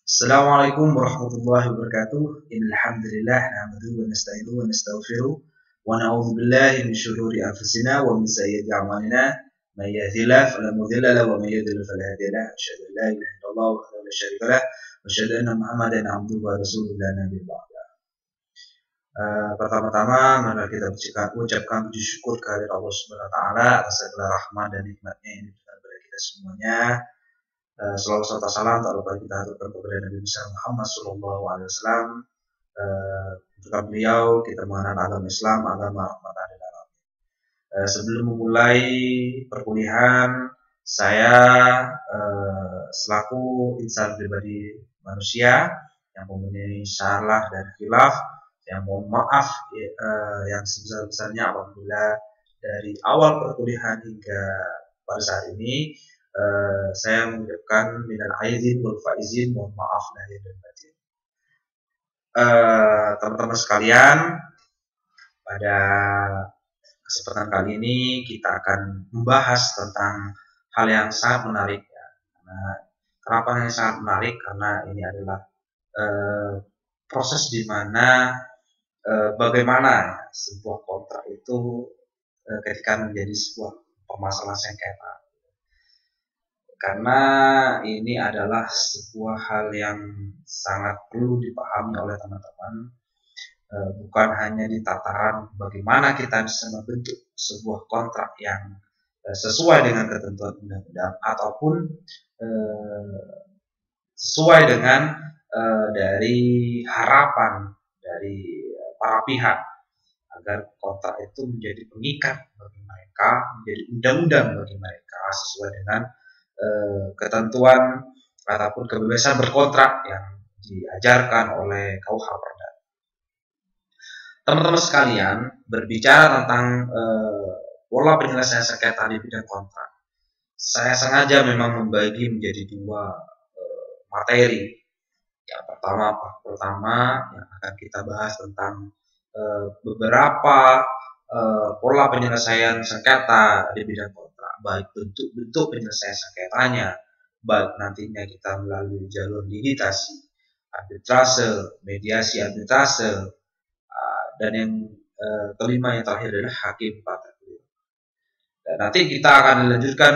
Assalamualaikum warahmatullahi wabarakatuh. Innal hamdalillah nahmaduhu wa nasta'inuhu wa nastaghfiruh wa na'udzu billahi min shururi anfusina wa min sayyiati a'malina. May yahdihillahu fala mudilla lahu wa may yudlil fala hadiya lahu. Asyhadu an la ilaha illallah wahdahu la syarika lah wa asyhadu anna Muhammadan 'abduhu wa rasuluhu la nabiyya ba'da. Pertama-tama marilah kita ucapkan puji syukur kehadirat Allah Subhanahu wa taala atas segala rahmat dan nikmat-Nya yang diberikan kepada kita semuanya. Selalu serta salam tak lupa kita aturkan kepada Nabi besar Muhammad Sallallahu Alaihi Wasallam. Untuk beliau kita mengenal agama Islam, agama rahmatan lil alamin. Sebelum memulai perkuliahan, saya selaku insan pribadi manusia yang mempunyai salah dan khilaf, yang mohon maaf yang sebesar-besarnya apabila dari awal perkuliahan hingga pada saat ini saya mengucapkan minal aidin wal faizin, mohon maaf lahir dan batin. Teman-teman sekalian, pada kesempatan kali ini kita akan membahas tentang hal yang sangat menarik ya. Kenapa ini sangat menarik? Karena ini adalah proses di mana bagaimana sebuah kontrak itu ketika menjadi sebuah permasalahan sengketa. Karena ini adalah sebuah hal yang sangat perlu dipahami oleh teman-teman, bukan hanya di tataran bagaimana kita bisa membentuk sebuah kontrak yang sesuai dengan ketentuan undang-undang ataupun sesuai dengan dari harapan dari para pihak agar kontrak itu menjadi pengikat bagi mereka, menjadi undang-undang bagi mereka sesuai dengan ketentuan ataupun kebebasan berkontrak yang diajarkan oleh KUH Perdata. Teman-teman sekalian, berbicara tentang pola penyelesaian sengketa di bidang kontrak, saya sengaja memang membagi menjadi dua materi. Yang pertama yang akan kita bahas tentang beberapa pola penyelesaian sengketa di bidang kontrak, baik bentuk penyelesaian sengketanya, baik nantinya kita melalui jalur litigasi, arbitrase, mediasi arbitrase, dan yang kelima yang terakhir adalah hakim partai. Dan nanti kita akan dilanjutkan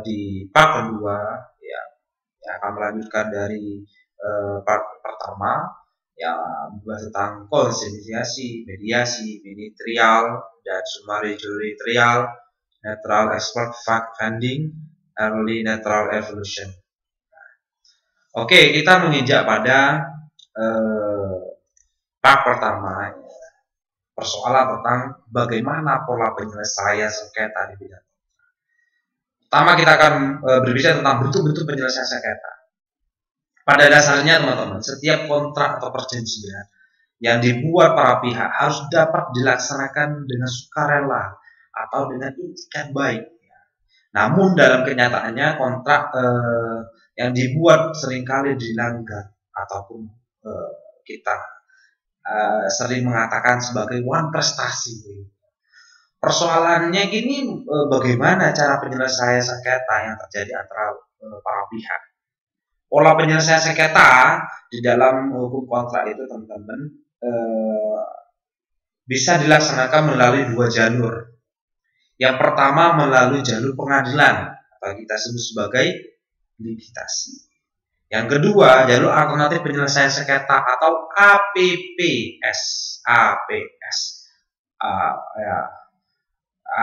di part kedua ya, yang akan melanjutkan dari part pertama yang membahas tentang konsiliasi, mediasi, ministerial, dan summary jury trial, natural expert fact finding, early natural evolution. Oke, kita menginjak pada part pertama, persoalan tentang bagaimana pola penyelesaian sengketa di bidang kontrak. Pertama kita akan berbicara tentang bentuk-bentuk penyelesaian sengketa. Pada dasarnya teman-teman, setiap kontrak atau perjanjian yang dibuat para pihak harus dapat dilaksanakan dengan sukarela atau dengan itikat baik. Namun dalam kenyataannya kontrak yang dibuat seringkali dilanggar ataupun kita sering mengatakan sebagai wan prestasi. Persoalannya gini, bagaimana cara penyelesaian sengketa yang terjadi antara para pihak. Pola penyelesaian sengketa di dalam hukum kontrak itu teman-teman bisa dilaksanakan melalui dua jalur. Yang pertama melalui jalur pengadilan atau kita sebut sebagai litigasi. Yang kedua jalur alternatif penyelesaian sengketa atau APPS. Ya.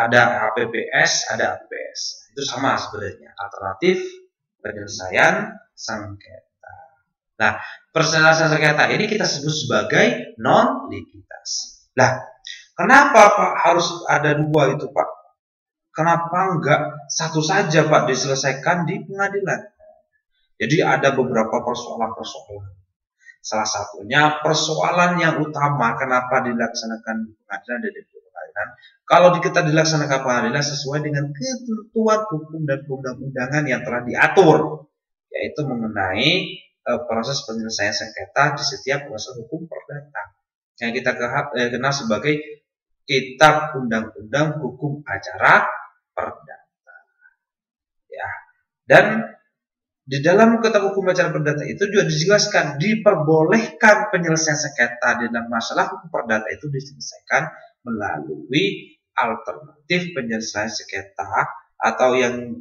Ada APPS, ada APPS. Itu sama sebenarnya, alternatif penyelesaian sengketa. Nah, penyelesaian sengketa ini kita sebut sebagai non litigasi. Lah, kenapa Pak harus ada dua itu Pak? Kenapa enggak satu saja Pak diselesaikan di pengadilan? Jadi ada beberapa persoalan-persoalan. Salah satunya persoalan yang utama kenapa dilaksanakan di pengadilan dan di pengadilan. Kalau kita dilaksanakan pengadilan sesuai dengan ketentuan hukum dan undang-undangan yang telah diatur, yaitu mengenai proses penyelesaian sengketa di setiap proses hukum perdata yang kita kenal sebagai Kitab Undang-Undang Hukum Acara Perdata. Ya. Dan di dalam Kitab Hukum Acara Perdata itu juga dijelaskan diperbolehkan penyelesaian sengketa dalam masalah hukum perdata itu diselesaikan melalui alternatif penyelesaian sengketa atau yang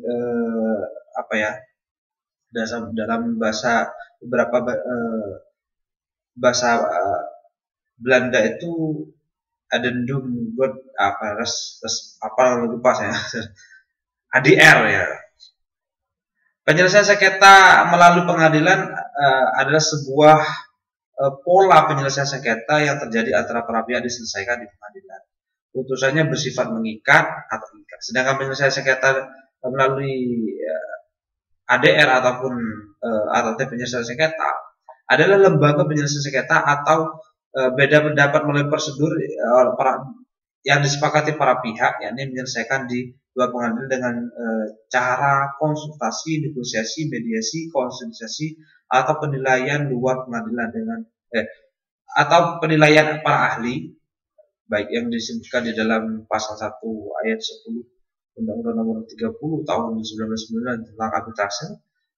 dalam bahasa beberapa bahasa Belanda itu addendum god lupa saya ADR ya. Penyelesaian sengketa melalui pengadilan adalah sebuah pola penyelesaian sengketa yang terjadi antara para pihak diselesaikan di pengadilan. Putusannya bersifat mengikat atau mengikat. Sedangkan penyelesaian sengketa melalui ADR ataupun alternatif penyelesaian sengketa adalah lembaga penyelesaian sengketa atau beda pendapat melalui prosedur yang disepakati para pihak, yakni menyelesaikan di dua pengadilan dengan cara konsultasi, negosiasi, mediasi, konsentrasi atau penilaian luar pengadilan dengan atau penilaian para ahli, baik yang disebutkan di dalam pasal 1 ayat 10 Undang-Undang Nomor 30 tahun 1999 tentang arbitrase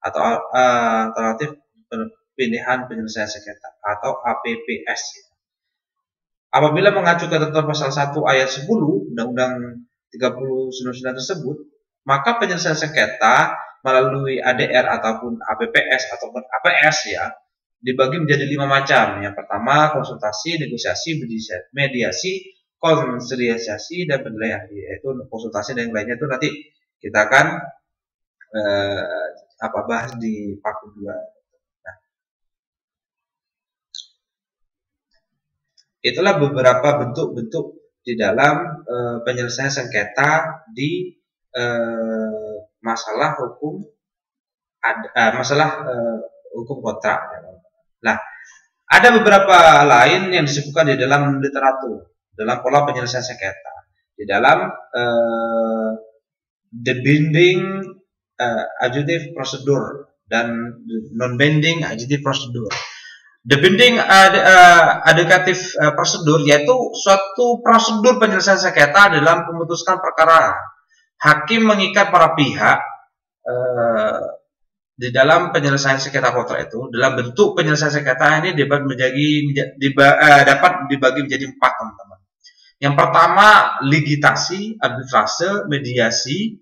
atau alternatif pilihan penyelesaian sengketa atau APPS. Apabila mengacu ketentuan pasal 1 ayat 10 Undang-Undang 3099 tersebut, maka penyelesaian sengketa melalui ADR ataupun APPS ataupun APS ya dibagi menjadi 5 macam. Yang pertama konsultasi, negosiasi, mediasi, konsiliasi dan penilaian. Yaitu konsultasi dan yang lainnya itu nanti kita akan bahas di part 2. Nah, itulah beberapa bentuk-bentuk di dalam penyelesaian sengketa di masalah hukum hukum kontrak. Nah, ada beberapa lain yang disebutkan di dalam literatur dalam pola penyelesaian sengketa di dalam the binding adjudicative procedure dan non-binding adjudicative procedure. The binding adjudicative procedure yaitu suatu prosedur penyelesaian sengketa dalam memutuskan perkara. Hakim mengikat para pihak di dalam penyelesaian sengketa kontrak itu dalam bentuk penyelesaian sengketa ini dapat dibagi menjadi 4, teman-teman. Yang pertama ligitasi, arbitrase, mediasi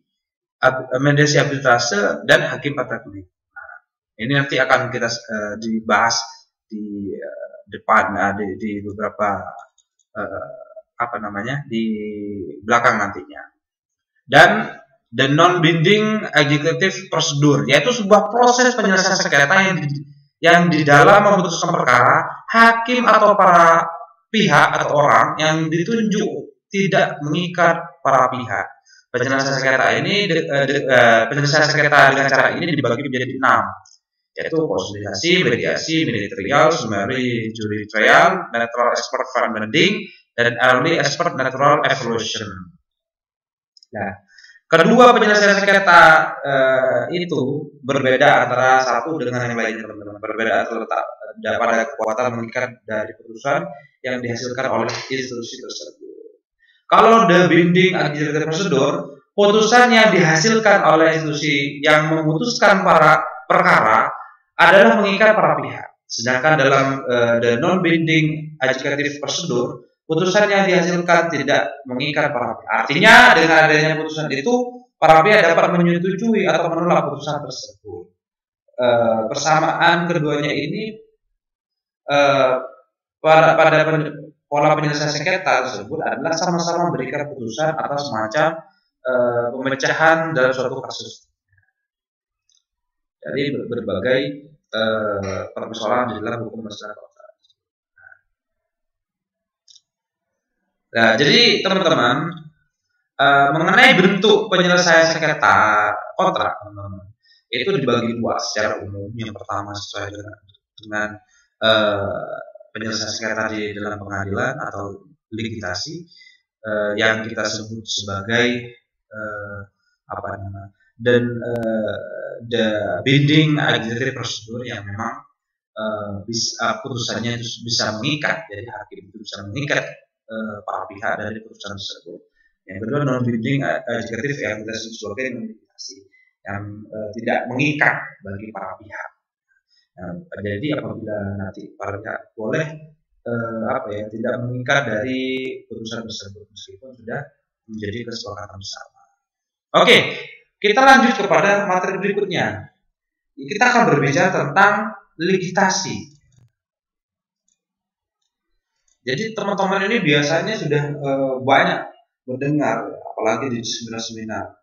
arbitrase dan hakim patroli. Nah, ini nanti akan kita dibahas di depan di beberapa di belakang nantinya. Dan the non-binding executive procedure yaitu sebuah proses penyelesaian sengketa yang di dalam memutuskan perkara hakim atau para pihak atau orang yang ditunjuk tidak mengikat para pihak. Penyelesaian sengketa ini penyelesaian sengketa dengan cara ini dibagi menjadi 6, yaitu konsolidasi, mediasi, ministerial, summary, jury trial, natural expert finding, dan early expert natural evolution. Nah, kedua penyelesaian sengketa itu berbeda antara satu dengan yang lainnya, teman-teman. Berbeda terletak pada kekuatan mengikat dari putusan yang dihasilkan oleh institusi tersebut. Kalau the binding adjudicative procedure, putusan yang dihasilkan oleh institusi yang memutuskan para perkara adalah mengikat para pihak. Sedangkan dalam the non-binding adjudicative procedure, putusan yang dihasilkan tidak mengikat para pihak. Artinya dengan adanya putusan itu, para pihak dapat menyetujui atau menolak putusan tersebut. Persamaan keduanya ini pada pola penyelesaian sengketa tersebut adalah sama-sama memberikan putusan atas semacam pemecahan dalam suatu kasus. Jadi berbagai permasalahan di dalam hukum masyarakat. Nah, jadi teman-teman mengenai bentuk penyelesaian sengketa kontrak, teman-teman, itu dibagi 2 secara umum. Yang pertama sesuai dengan penyelesaian sengketa di dalam pengadilan atau ligitasi yang kita sebut sebagai the binding adjudicative procedure yang memang putusannya itu bisa mengikat, jadi hakim itu bisa mengikat para pihak dari putusan tersebut. Yang kedua non-binding adjudicative yang kita sebut sebagai ligitasi. yang tidak mengikat bagi para pihak. Nah, jadi apabila nanti para pihak boleh tidak mengikat dari putusan tersebut meskipun sudah menjadi kesepakatan bersama. Oke, kita lanjut kepada materi berikutnya. Kita akan berbicara tentang legislasi. Jadi teman-teman ini biasanya sudah banyak mendengar, apalagi di seminar-seminar,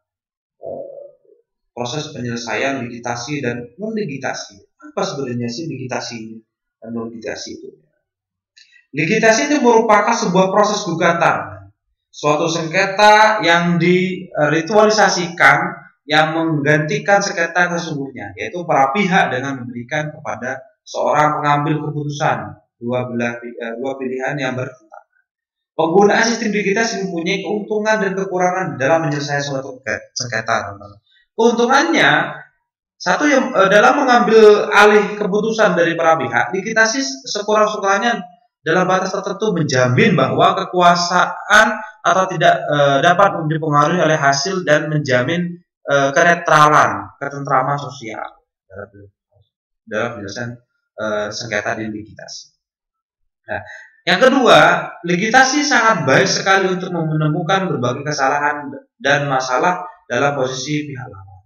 proses penyelesaian legislasi dan non-legislasi. Apa sebenarnya sih legislasi dan non-legislasi itu? Legislasi itu merupakan sebuah proses gugatan, suatu sengketa yang diritualisasikan yang menggantikan sengketa sesungguhnya, yaitu para pihak dengan memberikan kepada seorang pengambil keputusan dua pilihan yang bertentangan. Penggunaan sistem legislasi mempunyai keuntungan dan kekurangan dalam menyelesaikan suatu sengketa. Keuntungannya, satu yang dalam mengambil alih keputusan dari para pihak, legislasi sekurang-kurangnya dalam batas tertentu menjamin bahwa kekuasaan atau tidak dapat dipengaruhi oleh hasil dan menjamin kenetralan, ketentraman sosial dalam penyelesaian sengketa di legislasi. Nah, yang kedua, legislasi sangat baik sekali untuk menemukan berbagai kesalahan dan masalah dalam posisi pihak lawan.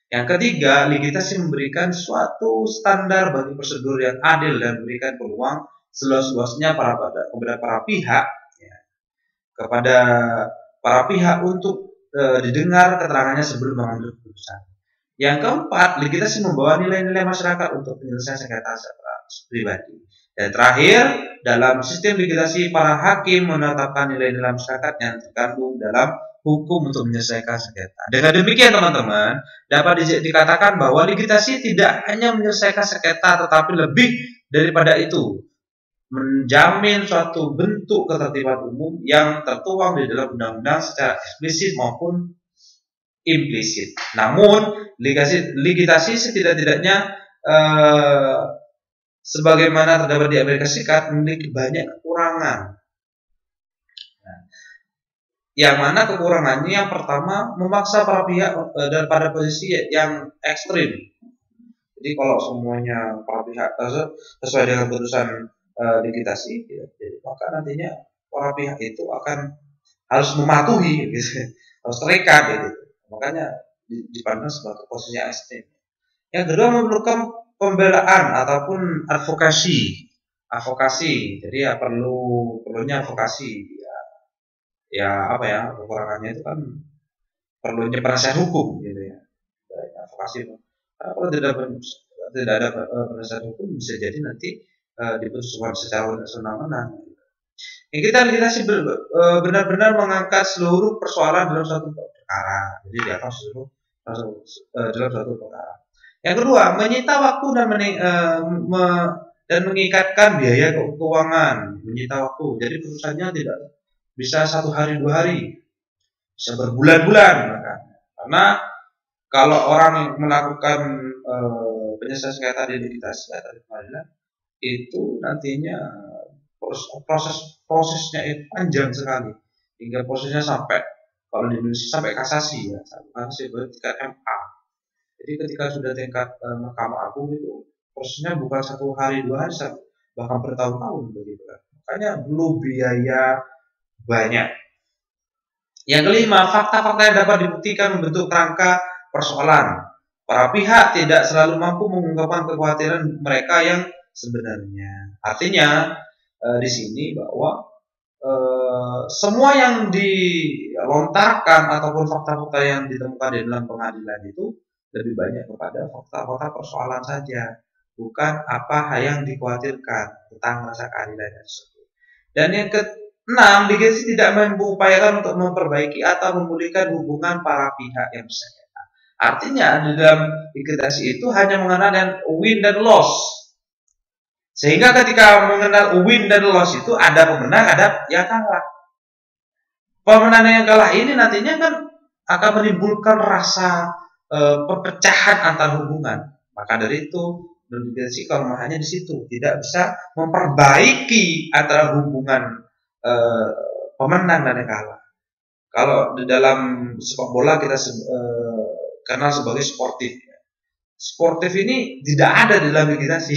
Yang ketiga, legislasi memberikan suatu standar bagi prosedur yang adil dan memberikan peluang seluas-luasnya kepada para pihak, kepada para pihak untuk didengar keterangannya sebelum mengambil keputusan. Yang keempat, legislasi membawa nilai-nilai masyarakat untuk penyelesaian sengketa secara pribadi. Dan terakhir, dalam sistem legislasi para hakim menetapkan nilai-nilai masyarakat yang terkandung dalam hukum untuk menyelesaikan sengketa. Dengan demikian teman-teman, dapat dikatakan bahwa legislasi tidak hanya menyelesaikan sengketa tetapi lebih daripada itu, menjamin suatu bentuk ketertiban umum yang tertuang di dalam undang-undang secara eksplisit maupun implisit. Namun, legislasi setidak-tidaknya sebagaimana terdapat di Amerika Serikat memiliki banyak kekurangan. Yang mana kekurangannya yang pertama memaksa para pihak pada posisi yang ekstrim. Jadi kalau semuanya para pihak sesuai dengan putusan legislasi, maka nantinya para pihak itu akan harus mematuhi, gitu, harus terikat, gitu. Makanya dipandang sebagai posisi ekstrim. Yang kedua memerlukan pembelaan ataupun advokasi. Jadi perlunya advokasi. Kekurangannya itu kan perlunya penasihat hukum, gitu ya. Advokasi. Kalau tidak ada penasihat hukum bisa jadi nanti diputuskan secara senang-senang. Yang kita lihat sih benar-benar mengangkat seluruh persoalan dalam satu perkara. Jadi diangkat dalam satu perkara. Yang kedua, menyita waktu dan mengikatkan biaya keuangan, menyita waktu. Jadi putusannya tidak bisa 1 hari 2 hari, bisa berbulan-bulan bahkan. Karena kalau orang melakukan penyelesaian sengketa di legislasi atau di pengadilan, itu nantinya prosesnya itu panjang sekali, hingga prosesnya sampai, kalau di Indonesia sampai kasasi, ya, sampai tingkat MA. Jadi ketika sudah tingkat Mahkamah Agung itu prosesnya bukan 1 hari 2 hari, bahkan bertahun-tahun begitu kan. Makanya perlu biaya banyak. Yang kelima, fakta-fakta yang dapat dibuktikan membentuk kerangka persoalan. Para pihak tidak selalu mampu mengungkapkan kekhawatiran mereka yang sebenarnya. Artinya di sini bahwa semua yang dilontarkan ataupun fakta-fakta yang ditemukan di dalam pengadilan itu lebih banyak kepada fakta-fakta persoalan saja, bukan apa yang dikhawatirkan tentang rasa keadilan tersebut. Dan yang keenam, legislasi tidak mengupayakan untuk memperbaiki atau memulihkan hubungan para pihak yang bersengketa. Artinya di dalam legislasi itu hanya mengenal dan win dan loss. Sehingga ketika mengenal win dan loss itu ada pemenang, ada yang kalah. Pemenang yang kalah ini nantinya kan akan menimbulkan rasa perpecahan antar hubungan. Maka dari itu legislasi kelemahannya di situ, tidak bisa memperbaiki antara hubungan pemenang dan yang kalah. Kalau di dalam sepak bola kita dikenal sebagai sportif. Sportif ini tidak ada di dalam legislasi,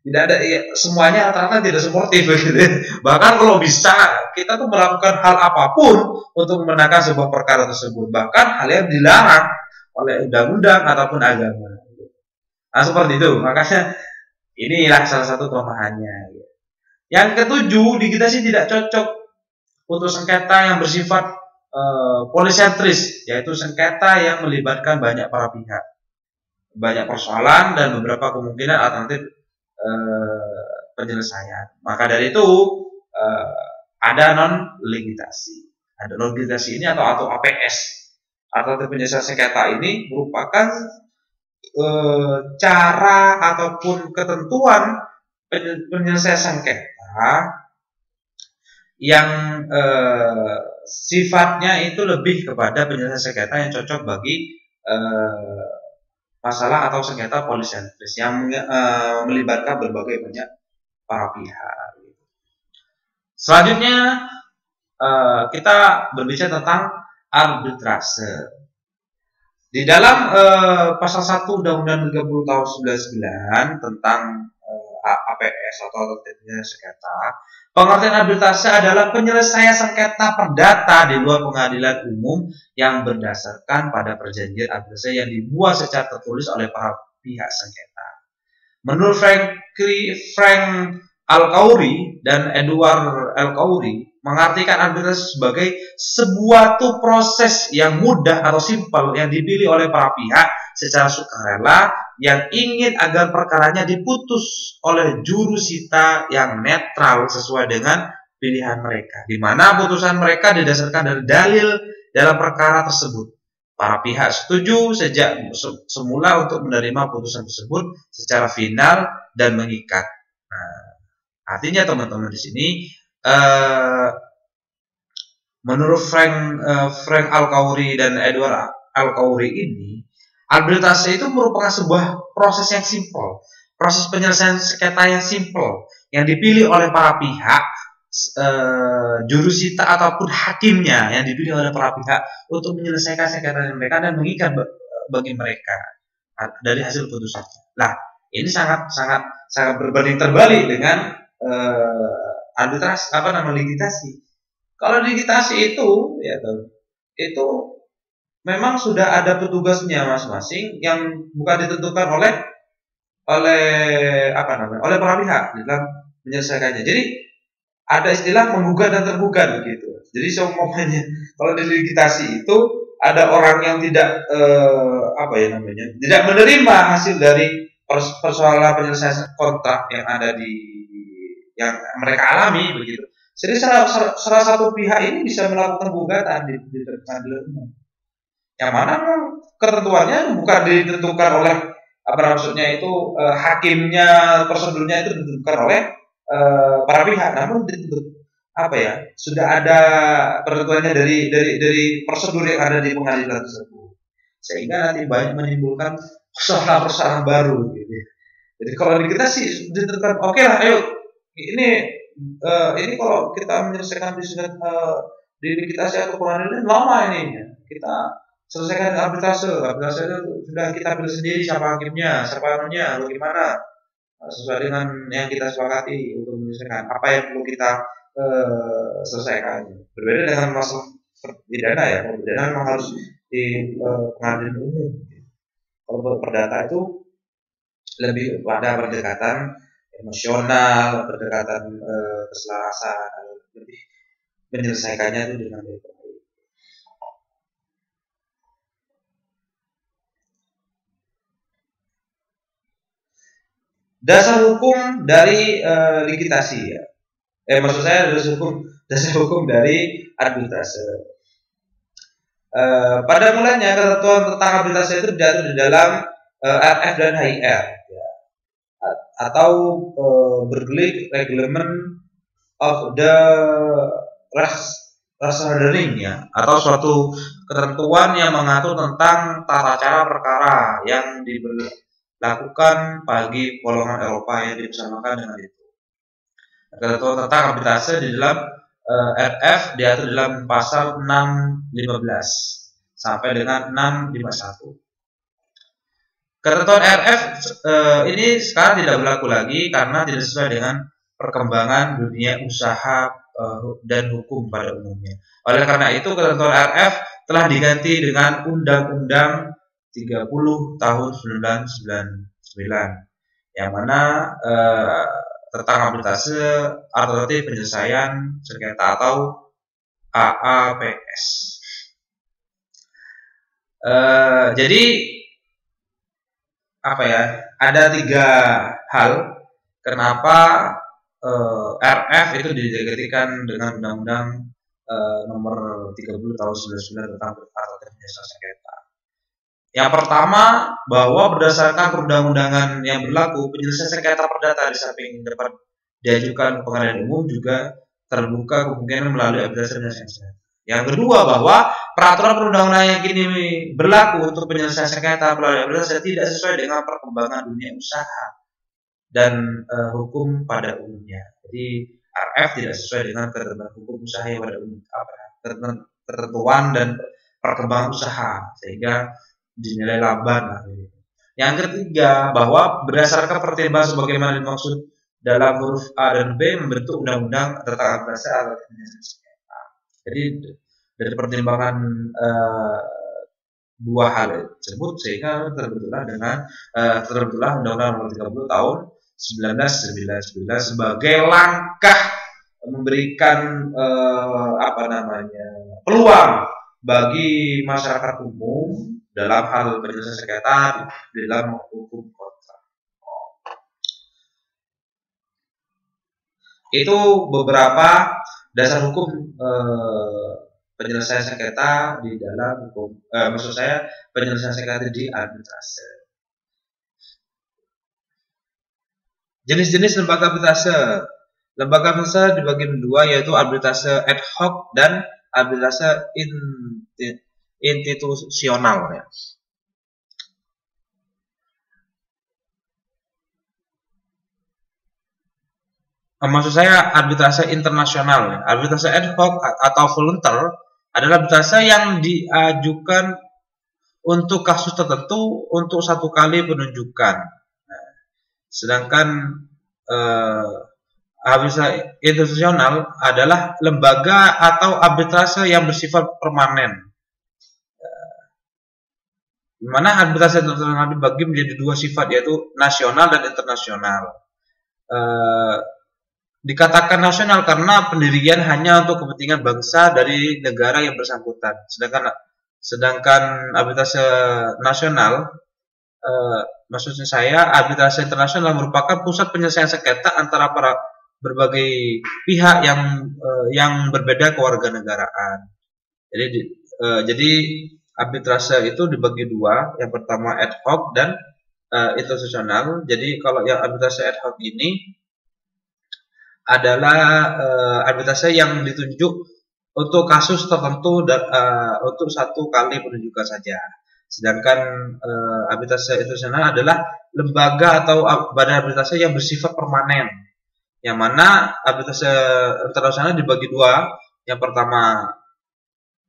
tidak ada, ya, semuanya rata-rata tidak sportif gitu. Bahkan kalau bisa kita tuh melakukan hal apapun untuk memenangkan sebuah perkara tersebut, bahkan hal yang dilarang oleh undang-undang ataupun agama. Nah seperti itu, makanya inilah salah satu kelemahannya. Yang ketujuh, legislasi tidak cocok untuk sengketa yang bersifat polisentris, yaitu sengketa yang melibatkan banyak para pihak, banyak persoalan dan beberapa kemungkinan alternatif penyelesaian. Maka dari itu ada non-legislasi. Ada non-legislasi ini atau APS, alternatif penyelesaian sengketa ini merupakan cara ataupun ketentuan penyelesaian sengketa yang sifatnya itu lebih kepada penyelesaian sengketa yang cocok bagi masalah atau sengketa polisentris yang melibatkan berbagai banyak para pihak. Selanjutnya kita berbicara tentang arbitrase. Di dalam pasal 1 Undang-Undang 30 tahun 1999 tentang APS atau alternatif sengketa, pengertian arbitrase adalah penyelesaian sengketa perdata di luar pengadilan umum yang berdasarkan pada perjanjian arbitrase yang dibuat secara tertulis oleh para pihak sengketa. Menurut Frank Al-Khoury dan Edward Al-Khoury, mengartikan arbitrase sebagai sebuah proses yang mudah atau simpel yang dipilih oleh para pihak secara sukarela yang ingin agar perkaranya diputus oleh jurusita yang netral sesuai dengan pilihan mereka, di mana putusan mereka didasarkan dari dalil dalam perkara tersebut. Para pihak setuju sejak semula untuk menerima putusan tersebut secara final dan mengikat. Nah, artinya teman-teman di sini menurut Frank Al-Khoury dan Edward Al-Khoury ini, arbitrase itu merupakan sebuah proses yang simpel, proses penyelesaian sengketa yang simpel yang dipilih oleh para pihak, jurusita ataupun hakimnya yang dipilih oleh para pihak untuk menyelesaikan sengketa mereka dan mengikat bagi mereka dari hasil putusannya. Nah, ini sangat berbanding terbalik dengan arbitrase litigasi. Kalau litigasi itu itu memang sudah ada petugasnya masing-masing yang bukan ditentukan oleh para pihak dalam menyelesaikannya. Jadi ada istilah menggugat dan tergugat begitu. Jadi seumpamanya kalau di litigasi itu ada orang yang tidak tidak menerima hasil dari persoalan penyelesaian kontrak yang ada yang mereka alami begitu. Jadi salah satu pihak ini bisa melakukan gugatan di pengadilan umum. Yang mana ketentuannya bukan ditentukan oleh hakimnya, prosedurnya itu ditentukan oleh para pihak, namun sudah ada ketentuannya dari prosedur yang ada di pengadilan tersebut, sehingga nanti banyak menimbulkan persoalan baru gitu. Jadi kalau kita sih ditentukan oke lah, ayo ini kalau kita menyelesaikan di litigasi atau pengadilan lama ini kita selesaikan arbitrase itu sudah kita pilih sendiri siapa hakimnya, siapa anunya, bagaimana sesuai dengan yang kita sepakati untuk menyelesaikan apa yang perlu kita selesaikan. Berbeda dengan masalah pidana ya, kalau pidana memang harus di pengadilan umum. Kalau perdata itu lebih pada pendekatan emosional, pendekatan keselarasan, lebih menyelesaikannya itu dengan baik. Dasar hukum dari litigasi ya. Maksud saya dasar hukum dari arbitrase. Pada mulanya ketentuan tentang arbitrase itu diatur di dalam RF dan HIR ya. Atau bergelik Reglement of the Rechtsordering ya, atau suatu ketentuan yang mengatur tentang tata cara perkara yang dilakukan bagi golongan Eropa yang dipersamakan dengan itu. Ketentuan tentang arbitrase di dalam RF diatur dalam pasal 615 sampai dengan 651. Ketentuan RF ini sekarang tidak berlaku lagi karena tidak sesuai dengan perkembangan dunia usaha dan hukum pada umumnya. Oleh karena itu, ketentuan RF telah diganti dengan Undang-Undang 30 tahun 1999, yang mana tentang arbitrase alternatif penyelesaian sengketa atau AAPS. Jadi apa ya? Ada 3 hal kenapa RF itu digantikan dengan Undang-Undang nomor 30 tahun 99 tentang alternatif penyelesaian sengketa. Yang pertama, bahwa berdasarkan perundang-undangan yang berlaku, penyelesaian sengketa perdata di samping dapat diajukan ke pengadilan umum juga terbuka kemungkinan melalui arbitrase penyelesaian sengketa. Yang kedua, bahwa peraturan perundang-undangan yang kini berlaku untuk penyelesaian sengketa melalui arbitrase tidak sesuai dengan perkembangan dunia usaha dan hukum pada umumnya. Jadi RF tidak sesuai dengan ketentuan hukum usaha yang pada umumnya, ketentuan dan perkembangan usaha, sehingga dinilai lamban. Yang ketiga, bahwa berdasarkan pertimbangan sebagaimana dimaksud dalam huruf A dan B membentuk undang-undang tentang arbitrase alternatif penyelesaian sengketa. Jadi dari pertimbangan 2 hal tersebut sehingga terbentuklah Undang-Undang Nomor 30 tahun 1999 sebagai langkah memberikan peluang bagi masyarakat umum dalam hal penyelesaian sengketa di dalam hukum kontrak. Itu beberapa dasar hukum penyelesaian sengketa di dalam hukum, penyelesaian sengketa di arbitrase. Jenis-jenis lembaga arbitrase. Lembaga arbitrase dibagi dua, yaitu arbitrase ad hoc dan arbitrase institusional. Ya. Maksud saya arbitrase internasional. Arbitrase ad hoc atau volunteer adalah arbitrase yang diajukan untuk kasus tertentu untuk satu kali penunjukan. Sedangkan arbitrase institusional adalah lembaga atau arbitrase yang bersifat permanen. Di mana arbitrase internasional dibagi menjadi 2 sifat, yaitu nasional dan internasional. Dikatakan nasional karena pendirian hanya untuk kepentingan bangsa dari negara yang bersangkutan. Sedangkan arbitrase nasional, maksudnya saya, arbitrase internasional merupakan pusat penyelesaian sengketa antara berbagai pihak yang berbeda kewarganegaraan. Jadi arbitrase itu dibagi 2, yang pertama ad hoc dan institusional. Jadi kalau yang arbitrase ad hoc ini adalah arbitrase yang ditunjuk untuk kasus tertentu dan untuk satu kali penunjukan saja. Sedangkan arbitrase internasional adalah lembaga atau badan arbitrase yang bersifat permanen, yang mana arbitrase internasional dibagi 2, yang pertama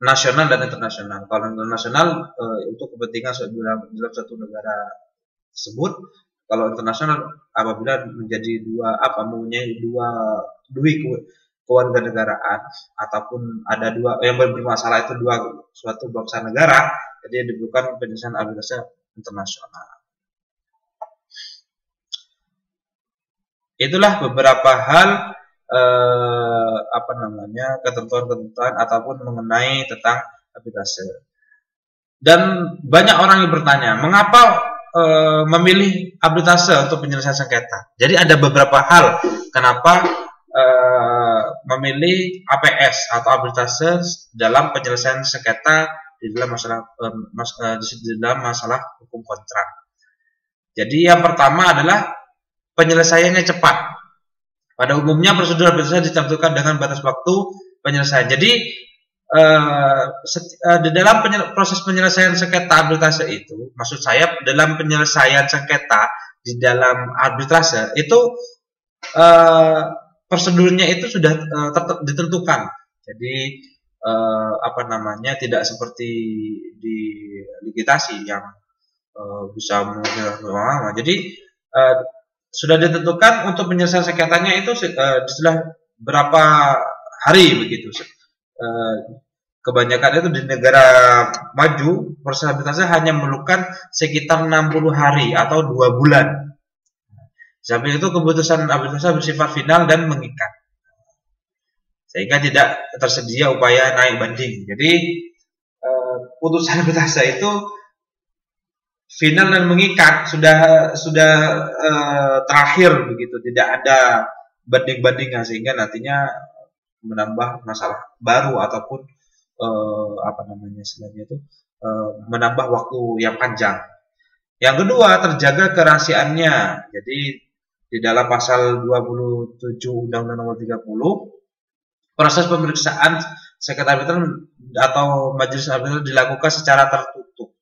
nasional dan internasional. Kalau internasional untuk kepentingan dalam satu negara tersebut. Kalau internasional apabila menjadi mempunyai dua kewarganegaraan ataupun ada 2 yang bermasalah itu suatu bangsa negara, jadi dibutuhkan penyelesaian arbitrase internasional. Itulah beberapa hal ketentuan-ketentuan ataupun mengenai tentang arbitrase. Dan banyak orang yang bertanya, mengapa memilih arbitrase untuk penyelesaian sengketa? Jadi ada beberapa hal kenapa memilih APS atau arbitrase dalam penyelesaian sengketa di dalam masalah hukum kontrak. Jadi yang pertama adalah penyelesaiannya cepat. Pada umumnya prosedur arbitrase ditentukan dengan batas waktu penyelesaian. Jadi di dalam proses penyelesaian sengketa arbitrase itu, maksud saya dalam penyelesaian sengketa di dalam arbitrase itu prosedurnya itu sudah ditentukan. Jadi tidak seperti di litigasi yang bisa lama. Jadi sudah ditentukan untuk penyelesaian sengketanya itu setelah berapa hari begitu. Kebanyakan itu di negara maju proses arbitrase hanya memerlukan sekitar 60 hari atau 2 bulan. Sampai itu keputusan arbitrase bersifat final dan mengikat, sehingga tidak tersedia upaya naik banding. Jadi putusan arbitrase itu final dan mengikat, sudah terakhir begitu, tidak ada banding-bandingnya, sehingga nantinya menambah masalah baru ataupun istilahnya itu menambah waktu yang panjang. Yang kedua, terjaga kerahasiaannya. Jadi di dalam pasal 27 Undang-Undang Nomor 30, proses pemeriksaan sengketa arbitral atau majelis arbitral dilakukan secara tertutup.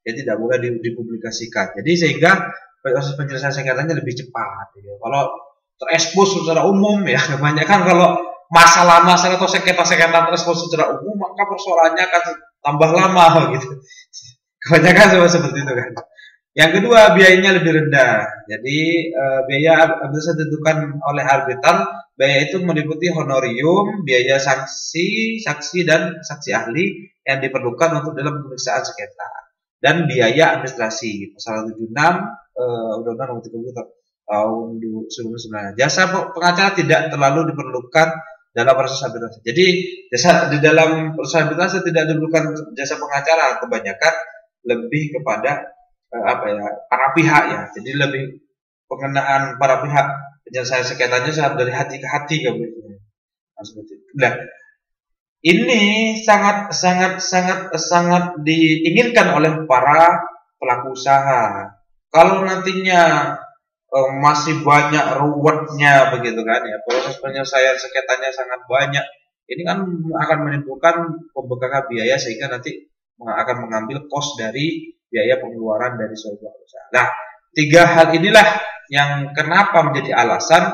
Jadi tidak boleh dipublikasikan. Jadi sehingga proses penyelesaian sengketanya lebih cepat. Kalau terekspos secara umum, ya kebanyakan kalau masalah-masalah atau sengketa-sengketa terekspos secara umum, maka persoalannya akan tambah lama gitu. Kebanyakan seperti itu kan. Yang kedua, biayanya lebih rendah. Jadi biaya arbitrase ditentukan oleh arbitral. Biaya itu meliputi honorium, biaya saksi dan saksi ahli yang diperlukan untuk dalam pemeriksaan sengketa, dan biaya administrasi. Pasal 76 Undang-Undang Nomor 30 tahun 2009. Jasa pengacara tidak terlalu diperlukan dalam proses arbitrase. Jadi di dalam proses arbitrase tidak diperlukan jasa pengacara, kebanyakan lebih kepada para pihak ya. Jadi lebih pengenaan para pihak, penyelesaian sengketanya dari hati ke hati gitu. Nah, ini sangat diinginkan oleh para pelaku usaha. Kalau nantinya masih banyak ruwetnya begitu kan ya, proses penyelesaian sengketanya sangat banyak, ini kan akan menimbulkan pembengkakan biaya, sehingga nanti akan mengambil kos dari biaya pengeluaran dari sebuah usaha. Nah, 3 hal inilah yang kenapa menjadi alasan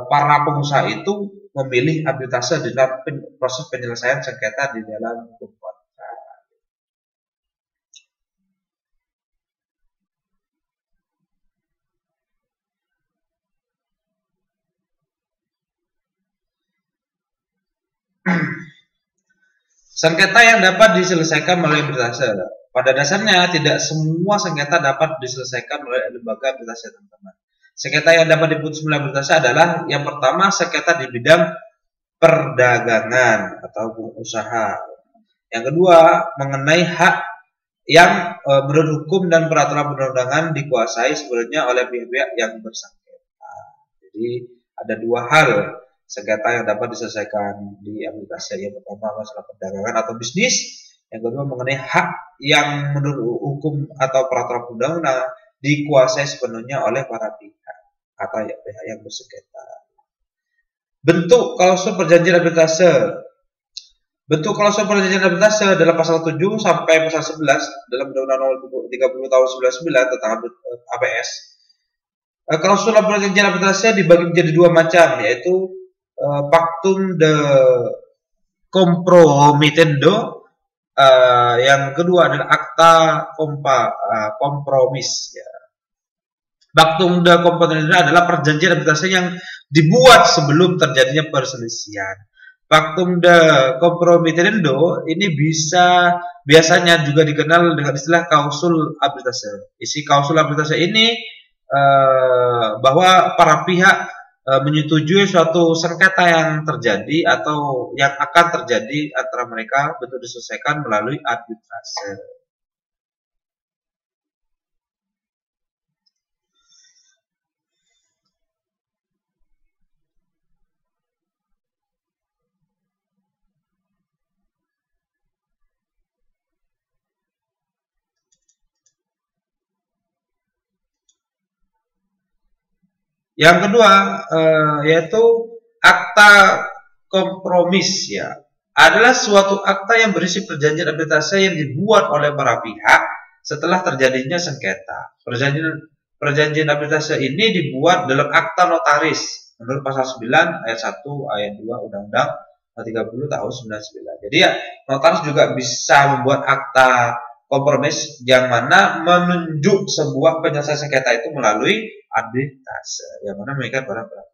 para pengusaha itu memilih arbitrase dalam proses penyelesaian sengketa di dalam hukum kontrak. Sengketa yang dapat diselesaikan melalui arbitrase. Pada dasarnya tidak semua sengketa dapat diselesaikan melalui lembaga arbitrase, teman-teman. Sengketa yang dapat diputus melalui arbitrase adalah yang pertama, sengketa di bidang perdagangan atau usaha. Yang kedua, mengenai hak yang menurut hukum dan peraturan perundangan dikuasai sebenarnya oleh pihak-pihak yang bersengketa. Jadi ada 2 hal sengketa yang dapat diselesaikan di arbitrase. Yang pertama masalah perdagangan atau bisnis, yang kedua mengenai hak yang menurut hukum atau peraturan perundang-undangan dikuasai sepenuhnya oleh para pihak atau pihak yang bersengketa. Bentuk klausul perjanjian arbitrase. Bentuk klausul perjanjian arbitrase dalam pasal 7 sampai pasal 11 dalam Undang-Undang Nomor 30 tahun 1999 tentang APS. Klausul perjanjian arbitrase dibagi menjadi 2 macam, yaitu pactum de compromitendo, yang kedua adalah akta kompromis ya. Pactum de compromitendo adalah perjanjian arbitrase yang dibuat sebelum terjadinya perselisihan. Pactum de compromitendo ini biasanya juga dikenal dengan istilah klausul arbitrase. Isi klausul arbitrase ini bahwa para pihak menyetujui suatu sengketa yang terjadi atau yang akan terjadi antara mereka bentuk diselesaikan melalui arbitrase. Yang kedua yaitu akta kompromis ya, adalah suatu akta yang berisi perjanjian arbitrase yang dibuat oleh para pihak setelah terjadinya sengketa. Perjanjian arbitrase ini dibuat dalam akta notaris menurut pasal 9 ayat 1 ayat 2 Undang-Undang 30 tahun 1999. Jadi ya, notaris juga bisa membuat akta kompromis yang mana menunjuk sebuah penyelesaian sengketa itu melalui arbitrase yang mana mengikat para pihak.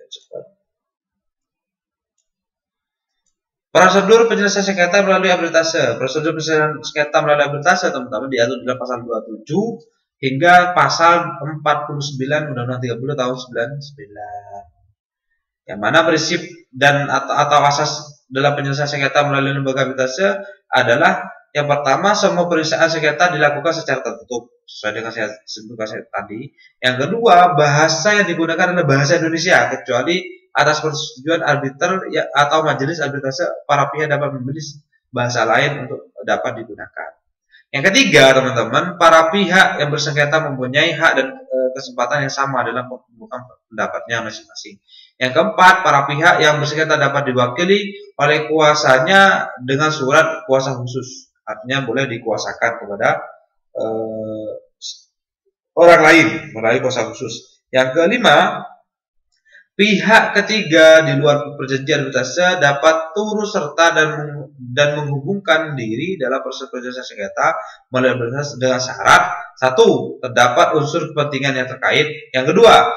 Cepat. Prosedur penyelesaian sengketa melalui arbitrase. Prosedur penyelesaian sengketa melalui arbitrase teman-teman diatur dalam pasal 27 hingga pasal 49 Undang-Undang 30 tahun 99. Yang mana prinsip dan atau asas dalam penyelesaian sengketa melalui lembaga arbitrase adalah yang pertama, semua penyelesaian sengketa dilakukan secara tertutup sesuai dengan saya sebutkan tadi. Yang kedua, bahasa yang digunakan adalah bahasa Indonesia kecuali atas persetujuan arbiter atau majelis arbitrase, para pihak dapat memilih bahasa lain untuk dapat digunakan. Yang ketiga, teman-teman, para pihak yang bersengketa mempunyai hak dan kesempatan yang sama dalam pembukaan pendapatnya masing-masing. Yang keempat, para pihak yang bersengketa dapat diwakili oleh kuasanya dengan surat kuasa khusus. Artinya boleh dikuasakan kepada orang lain melalui kuasa khusus. Yang kelima, pihak ketiga di luar perjanjian arbitrase dapat turut serta dan menghubungkan diri dalam proses penyelesaian sengketa melalui arbitrase dengan syarat satu, terdapat unsur kepentingan yang terkait. Yang kedua,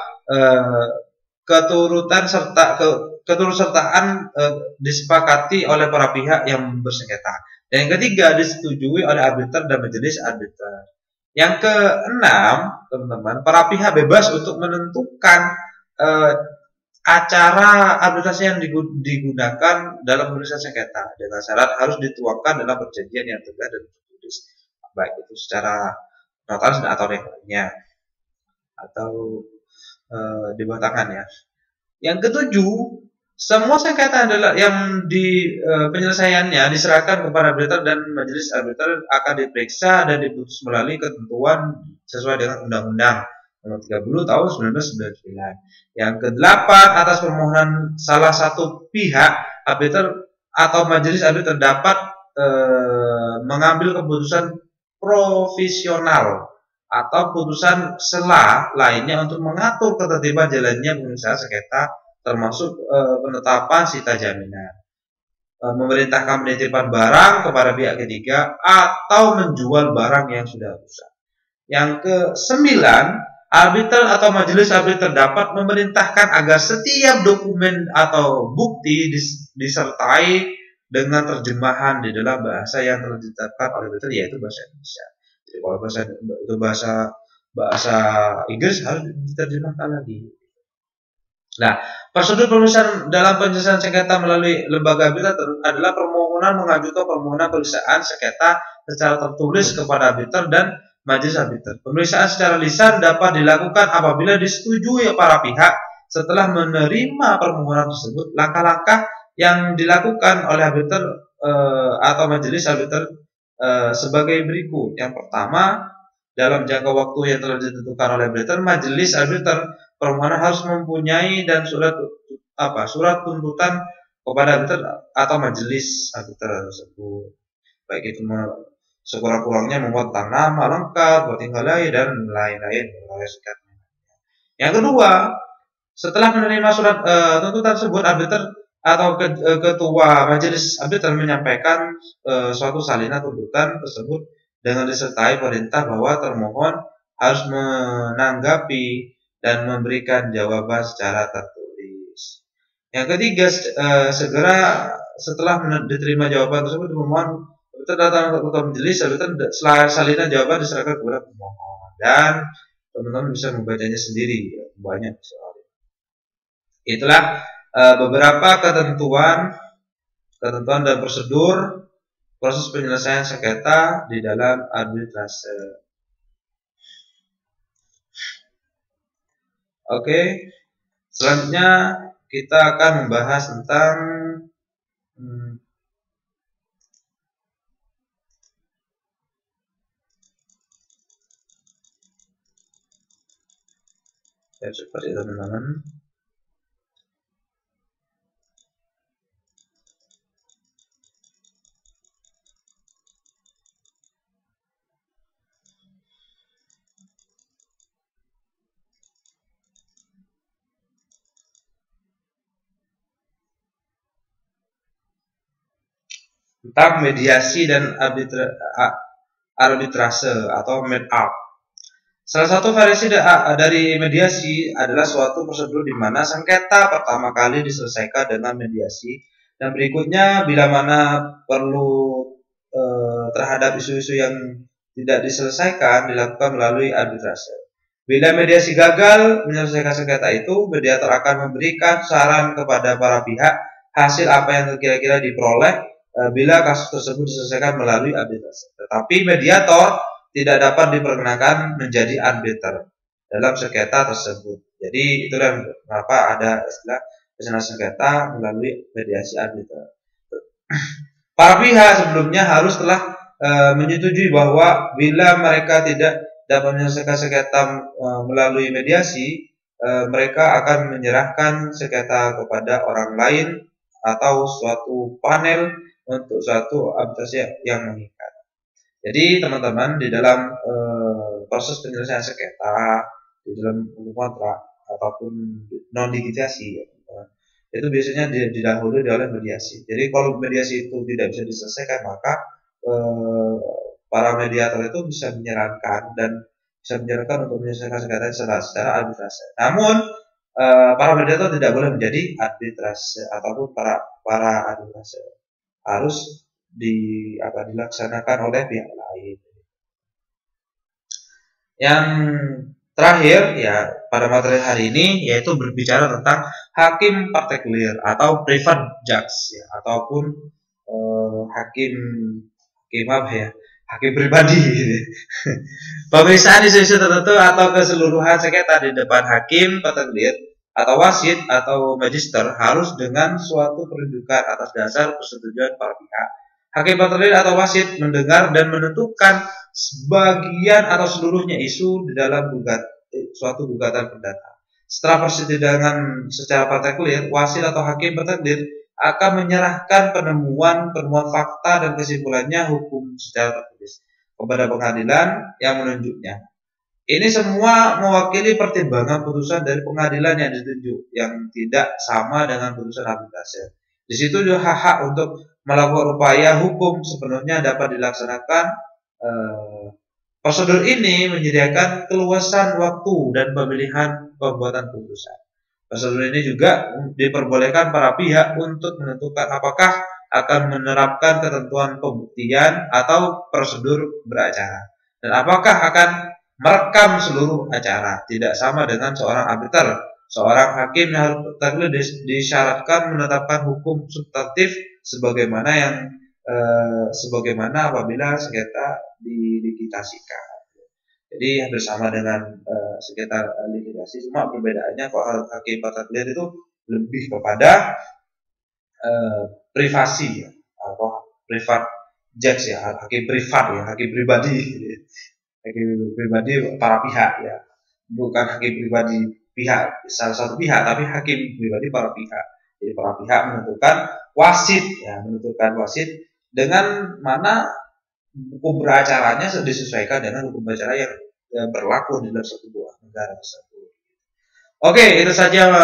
keturutsertaan disepakati oleh para pihak yang bersengketa. Dan yang ketiga, disetujui oleh arbiter dan majelis arbiter. Yang keenam, teman-teman, para pihak bebas untuk menentukan acara arbitrase yang digunakan dalam penyelesaian sengketa dengan syarat harus dituangkan dalam perjanjian yang tegas dan tertulis, baik itu secara notaris atau yang lainnya atau di bawah tangan ya. Yang ketujuh, semua sengketa adalah yang di penyelesaiannya diserahkan kepada arbiter dan majelis arbiter akan diperiksa dan diputus melalui ketentuan sesuai dengan undang-undang Nomor 30 tahun 1999. Yang kedelapan, atas permohonan salah satu pihak, arbiter atau majelis arbiter dapat mengambil keputusan provisional atau putusan sela lainnya untuk mengatur ketertiban jalannya penyelesaian sengketa, termasuk penetapan sita jaminan, memerintahkan penitipan barang kepada pihak ketiga atau menjual barang yang sudah rusak. Yang ke-9, arbiter atau majelis arbiter dapat memerintahkan agar setiap dokumen atau bukti disertai dengan terjemahan di dalam bahasa yang telah ditetapkan oleh arbiter, yaitu bahasa Indonesia. Jadi kalau bahasa Inggris harus diterjemahkan lagi. Nah, prosedur penyelesaian dalam penyelesaian sengketa melalui lembaga arbiter adalah permohonan mengajukan permohonan penyelesaian sengketa secara tertulis kepada arbiter dan majelis arbiter. Pemeriksaan secara lisan dapat dilakukan apabila disetujui para pihak. Setelah menerima permohonan tersebut, langkah-langkah yang dilakukan oleh arbiter atau majelis arbiter sebagai berikut. Yang pertama, dalam jangka waktu yang telah ditentukan oleh arbiter, majelis arbiter permohonan harus mempunyai dan surat tuntutan kepada arbiter atau majelis arbiter tersebut, baik itu sekurang-kurangnya membuat nama lengkap, tinggal lahir dan lain-lain. Yang kedua, setelah menerima surat tuntutan tersebut, arbiter atau ketua majelis arbiter menyampaikan suatu salinan tuntutan tersebut dengan disertai perintah bahwa termohon harus menanggapi dan memberikan jawaban secara tertulis. Yang ketiga, segera setelah diterima jawaban tersebut, pemohon datang ke ketua majelis, salinan jawaban diserahkan kepada pemohon dan teman-teman bisa membacanya sendiri, banyak soal. Itulah beberapa ketentuan dan prosedur proses penyelesaian sengketa di dalam arbitrase. Oke, selanjutnya kita akan membahas tentang seperti itu teman-teman. tentang mediasi dan arbitrase atau made-up. Salah satu variasi dari mediasi adalah suatu prosedur di mana sengketa pertama kali diselesaikan dengan mediasi, dan berikutnya bila mana perlu terhadap isu-isu yang tidak diselesaikan dilakukan melalui arbitrase. Bila mediasi gagal menyelesaikan sengketa itu, mediator akan memberikan saran kepada para pihak hasil apa yang kira-kira diperoleh bila kasus tersebut diselesaikan melalui arbitrase. Tetapi mediator tidak dapat diperkenakan menjadi arbiter dalam sengketa tersebut. Jadi itulah kenapa ada istilah penyelesaian sengketa melalui mediasi arbiter. Para pihak sebelumnya harus telah menyetujui bahwa bila mereka tidak dapat menyelesaikan sengketa melalui mediasi, mereka akan menyerahkan sengketa kepada orang lain atau suatu panel untuk suatu arbitrase yang mengikat. Jadi teman-teman, di dalam proses penyelesaian sengketa, di dalam hukum kontrak ataupun non-litigasi, itu biasanya didahului oleh mediasi. Jadi kalau mediasi itu tidak bisa diselesaikan, maka para mediator itu bisa menyarankan untuk menyelesaikan sengketa secara arbitrase. Namun para mediator tidak boleh menjadi arbitrase ataupun para arbitrase, harus dilaksanakan oleh pihak lain. Yang terakhir ya pada materi hari ini yaitu berbicara tentang hakim partikular atau private judge ya, ataupun hakim pribadi. Pemeriksaan isu-isu tertentu atau keseluruhan sengketa di depan hakim partikular atau wasit atau magister harus dengan suatu penunjukan atas dasar persetujuan para pihak. Hakim partikular atau wasit mendengar dan menentukan sebagian atau seluruhnya isu di dalam suatu gugatan perdata. Setelah persidangan secara partikular, wasit atau hakim partikular akan menyerahkan penemuan fakta dan kesimpulannya hukum secara tertulis kepada pengadilan yang menunjuknya. Ini semua mewakili pertimbangan putusan dari pengadilan yang ditunjuk, yang tidak sama dengan putusan arbitrase. Di situ juga hak untuk melakukan upaya hukum sepenuhnya dapat dilaksanakan. Prosedur ini menyediakan keluasan waktu dan pemilihan pembuatan putusan. Prosedur ini juga diperbolehkan para pihak untuk menentukan apakah akan menerapkan ketentuan pembuktian atau prosedur beracara, dan apakah akan merekam seluruh acara. Tidak sama dengan seorang arbiter. Seorang hakim yang harus disyaratkan menetapkan hukum substantif sebagaimana apabila sengketa dilikuidasikan. Jadi hampir sama dengan sengketa likuidasi, cuma perbedaannya kalau hakim partikular itu lebih kepada privasi ya, atau private judge ya, hakim privat ya, hakim pribadi para pihak ya, bukan hakim pribadi pihak salah satu pihak, tapi hakim pribadi para pihak. Jadi para pihak menentukan wasit dengan mana hukum beracaranya disesuaikan dengan hukum beracara yang berlaku di dalam sebuah negara tersebut. Oke, itu saja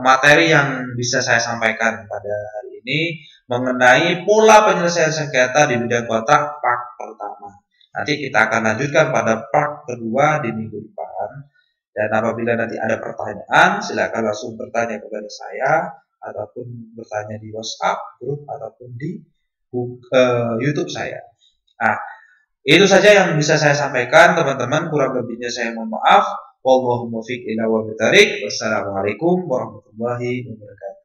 materi yang bisa saya sampaikan pada hari ini mengenai pola penyelesaian sengketa di bidang kontrak part pertama. Nanti kita akan lanjutkan pada part kedua di minggu depan. Dan apabila nanti ada pertanyaan, silakan langsung bertanya kepada saya ataupun bertanya di WhatsApp grup ataupun di YouTube saya. Nah, itu saja yang bisa saya sampaikan, teman-teman. Kurang lebihnya saya mohon maaf. Wallahu muwaffiq ila aqwamit thoriq. Wassalamualaikum warahmatullahi wabarakatuh.